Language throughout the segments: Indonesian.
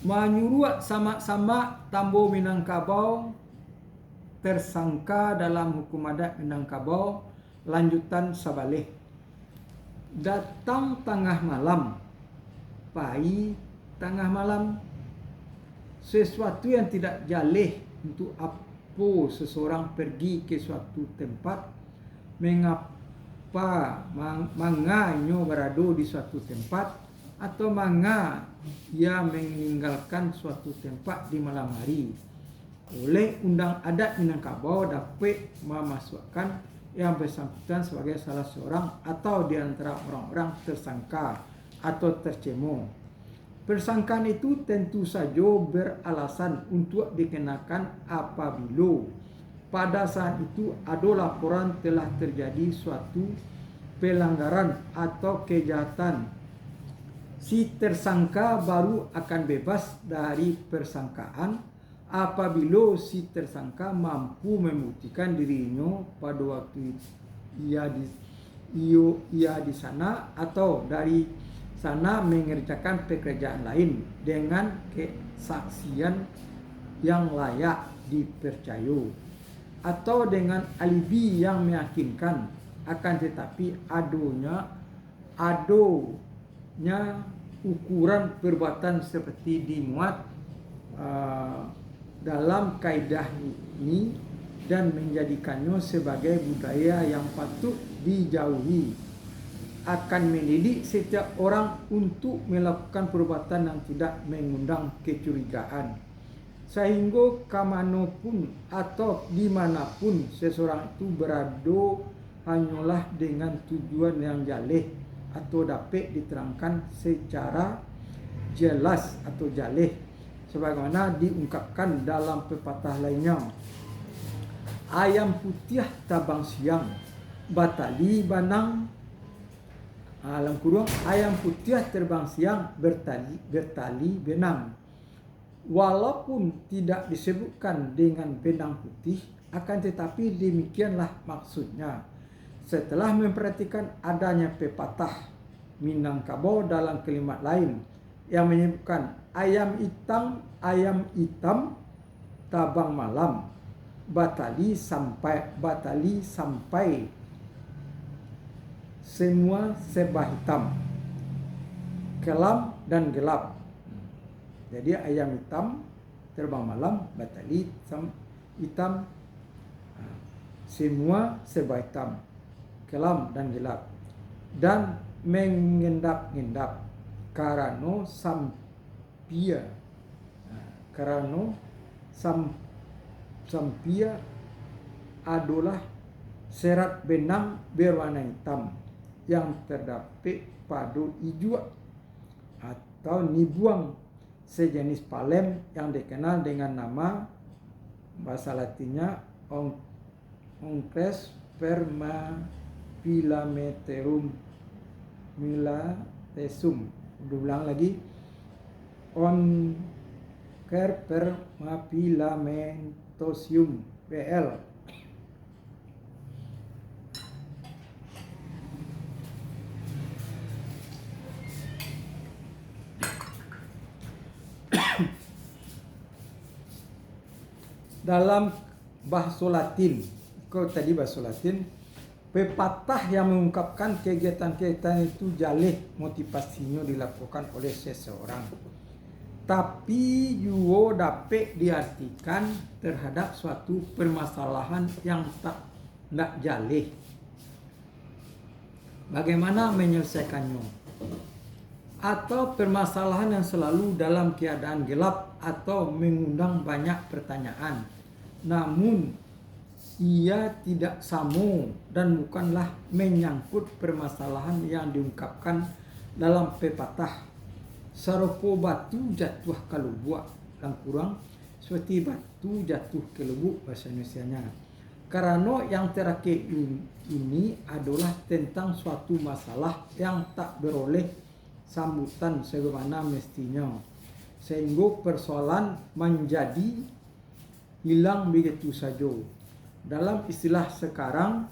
menyuruh sama-sama Tambo Minangkabau tersangka dalam hukum adat Minangkabau lanjutan sabaleh datang tengah malam, pai tengah malam, sesuatu yang tidak jaleh untuk apa seseorang pergi ke suatu tempat, mengapa manganyo berada di suatu tempat, atau manga ia meninggalkan suatu tempat di malam hari. Oleh undang adat Minangkabau dapat memasukkan yang bersangkutan sebagai salah seorang atau di antara orang-orang tersangka atau tercemooh. Persangkaan itu tentu saja beralasan untuk dikenakan apabila pada saat itu ada laporan telah terjadi suatu pelanggaran atau kejahatan. Si tersangka baru akan bebas dari persangkaan apabila si tersangka mampu membuktikan dirinya pada waktu ia di sana atau dari sana mengerjakan pekerjaan lain dengan kesaksian yang layak dipercaya atau dengan alibi yang meyakinkan, akan tetapi adanya ukuran perbuatan seperti dimuat dalam kaidah ini dan menjadikannya sebagai budaya yang patut dijauhi, akan mendidik setiap orang untuk melakukan perbuatan yang tidak mengundang kecurigaan, sehingga kemanapun atau dimanapun seseorang itu berada hanyalah dengan tujuan yang jaleh atau dapat diterangkan secara jelas atau jaleh sebagaimana diungkapkan dalam pepatah lainnya. Ayam putih tabang siang, batali banang. Dalam kurung, ayam putih terbang siang, bertali benang. Walaupun tidak disebutkan dengan benang putih, akan tetapi demikianlah maksudnya. Setelah memperhatikan adanya pepatah Minangkabau dalam kalimat lain yang menyebutkan ayam hitam tabang malam, batali sampai semua serba hitam, kelam dan gelap. Jadi ayam hitam terbang malam, batali hitam, semua serba hitam, kelam dan gelap, dan mengendap-endap karano sampia adalah serat benang berwarna hitam yang terdapat pada hijau atau nibuang, sejenis palem yang dikenal dengan nama bahasa Latinnya Onchus permafilamentarium milatesum. Ulang lagi, Onchus permafilamentosium PL. Dalam bahasa Latin, pepatah yang mengungkapkan kegiatan-kegiatan itu jaleh motivasinya dilakukan oleh seseorang, tapi juga dapat diartikan terhadap suatu permasalahan yang tidak jaleh. Bagaimana menyelesaikannya? Atau permasalahan yang selalu dalam keadaan gelap atau mengundang banyak pertanyaan, namun ia tidak sama dan bukanlah menyangkut permasalahan yang diungkapkan dalam pepatah. Saropo batu jatuh ke lubuk, dan kurang seperti batu jatuh ke lubuk bahasa Indonesianya. Karena yang terakhir ini adalah tentang suatu masalah yang tak beroleh sambutan sebagaimana mestinya, sehingga persoalan menjadi hilang begitu saja. Dalam istilah sekarang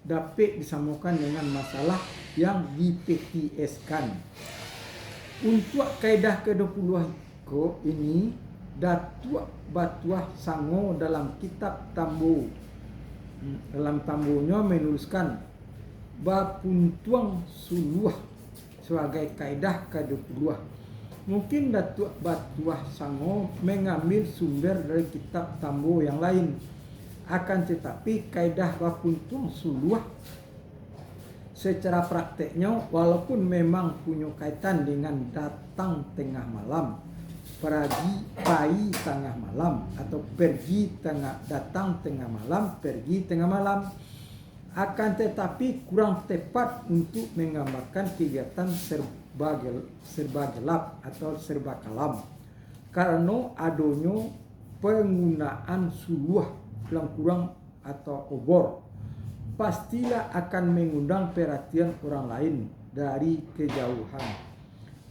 dapat disamakan dengan masalah yang di-PTS-kan. Untuk kaidah iko ini Datuk Batuah Sango dalam kitab Tambo. Dalam tambonya menuliskan Bapuntuang Suluah sebagai kaidah ke-22. Mungkin Datuk Batuah Sango mengambil sumber dari kitab Tambo yang lain. Akan tetapi kaidah Bapuntuang Suluah secara prakteknya walaupun memang punya kaitan dengan datang tengah malam, pai tengah malam, atau datang tengah malam, pergi tengah malam, akan tetapi kurang tepat untuk menggambarkan kegiatan serba gelap atau serba kalam, karena adanya penggunaan suluah kurang atau obor pastilah akan mengundang perhatian orang lain dari kejauhan.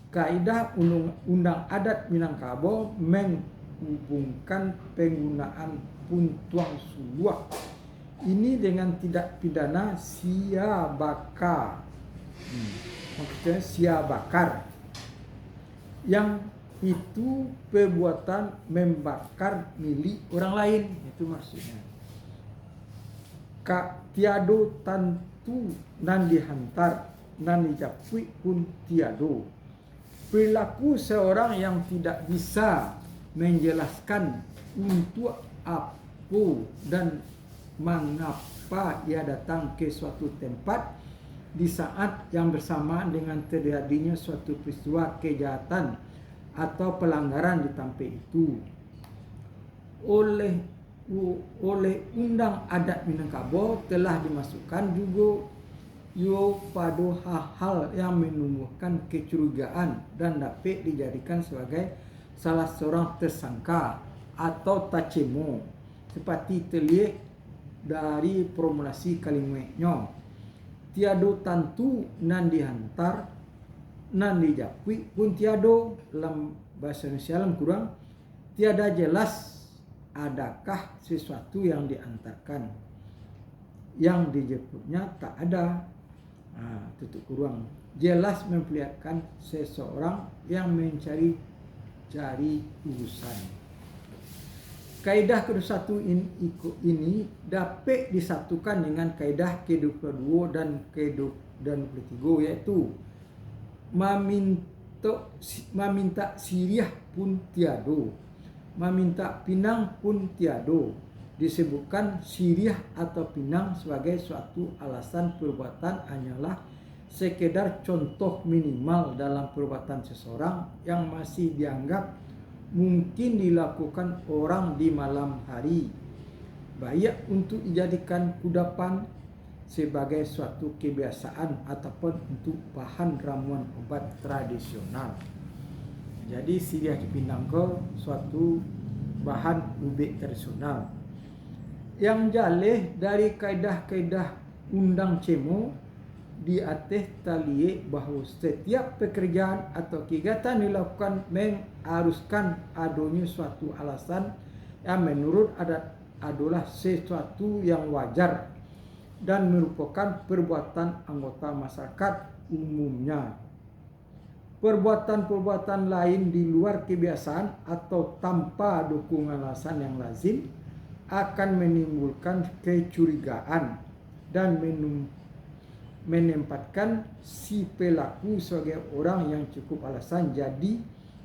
Kaidah undang adat Minangkabau menghubungkan penggunaan puntuang suluah ini dengan tindak pidana sia bakar. Maksudnya sia bakar, yang itu perbuatan membakar milik orang lain, itu maksudnya. Tiado tantu nan dihantar nan dijapui pun tiado. Perilaku seorang yang tidak bisa menjelaskan untuk apa dan mengapa ia datang ke suatu tempat di saat yang bersamaan dengan terjadinya suatu peristiwa kejahatan atau pelanggaran di tempat itu. Oleh undang adat Minangkabau telah dimasukkan juga pada hal-hal yang menumbuhkan kecurigaan dan dapat dijadikan sebagai salah seorang tersangka atau tacemo, seperti terlihat dari formulasi kalimatnya. Tiado tantu nan dihantar nan dijapui pun tiado, dalam bahasa Indonesia kurang tiada jelas adakah sesuatu yang diantarkan, yang dijemputnya tak ada. Tutup kurung, jelas memperlihatkan seseorang yang mencari urusan. Kaidah ke-21 ini dapat disatukan dengan kaidah ke-22 dan ke-23, yaitu meminta siriah pun tiado, meminta pinang pun tiado. Disebutkan siriah atau pinang sebagai suatu alasan perbuatan hanyalah sekedar contoh minimal dalam perbuatan seseorang yang masih dianggap mungkin dilakukan orang di malam hari, baik untuk dijadikan kudapan sebagai suatu kebiasaan ataupun untuk bahan ramuan obat tradisional. Jadi siriah dipinang ke suatu bahan ubi tradisional. Yang jaleh dari kaidah-kaidah undang cemo di atas talie bahawa setiap pekerjaan atau kegiatan dilakukan mengharuskan adanya suatu alasan yang menurut adat adalah sesuatu yang wajar dan merupakan perbuatan anggota masyarakat umumnya. Perbuatan-perbuatan lain di luar kebiasaan atau tanpa dukungan alasan yang lazim akan menimbulkan kecurigaan dan menempatkan si pelaku sebagai orang yang cukup alasan jadi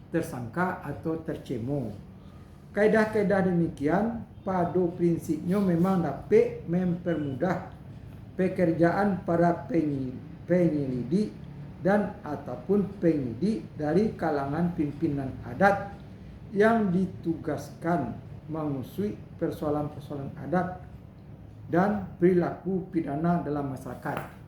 tersangka atau tercemo. Kaidah-kaidah demikian pada prinsipnya memang dapat mempermudah pekerjaan para penyelidik dan ataupun penyidik dari kalangan pimpinan adat yang ditugaskan mengusui persoalan-persoalan adat dan perilaku pidana dalam masyarakat.